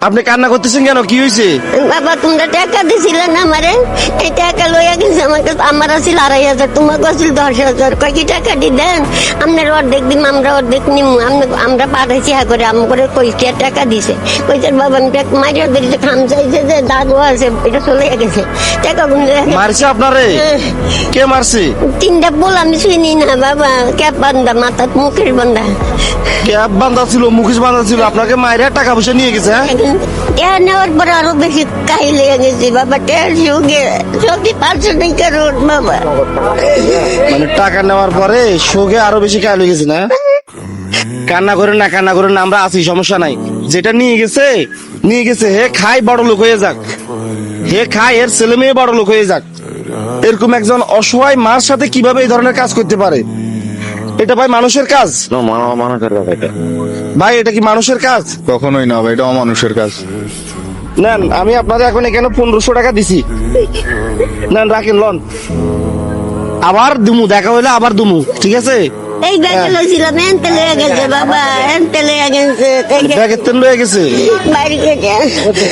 আপনি কান্না করতেছেন কেন? কি হয়েছে? বাবা তোমরা টাকা দিছিলে না আমারে, এই টাকা লইয়া গেছে আমার কাছে। আমার আছিল 2,500, তোমাকে আছিল 10,000। কয় কি টাকা দি দেন, আপনার অর্ধেক দিন আমরা অর্ধেক নিমু। আমরা পাঠাইছি হা করে আম করে কইটা টাকা দিছে। কইছে বাবা আমি মাইরা দিতে খাম চাইছে যে দাদু আছে, এটা চলে গেছে টাকা গুনলে। মারছে আপনারে? কে মারছে? 3টা বল আমি শুনি না বাবা, ক্যাপ বান্ধা মাথা মুখের বান্ধা। ক্যাপ বাঁধা ছিল, মুখোশ বাঁধা ছিল, আপনাকে মায়েরা টাকা পয়সা নিয়ে গেছে? হ্যাঁ, টেয়া নেওয়ার পর আরো বেশি কাহি লেগে গেছে বাবা। টেয়ার যুগে যদি 500 টাকা রোড বাবা। মানে টাকা নেওয়ার পরে শোকে আরো বেশি কাজ হয়ে গেছে না? কান্না করেন না, কান্না করেন না, আমরা আছি, সমস্যা নাই। যেটা নিয়ে গেছে হে খাই বড় লোক হয়ে যাক, হে খাই এর ছেলে মেয়ে বড় লোক হয়ে যাক। এরকম একজন অসহায় মার সাথে কিভাবে এই ধরনের কাজ করতে পারে? এটা ভাই মানুষের কাজ? ভাই এটা কি মানুষের কাজ? কখনোই না ভাই, এটা অমানুষের কাজ। নেন, আমি আপনাদের এখন এখানে 1500 টাকা দিছি, নেন রাখেন, লন। আবার দুমু, দেখা হইলে আবার দুমু, ঠিক আছে? এই ব্যাগে লইছিলাম, এনতে লয়ে গেছে বাবা, এনতে লয়ে গেছে। ব্যাগের তেল লয়ে গেছে। বাইরে গেছে।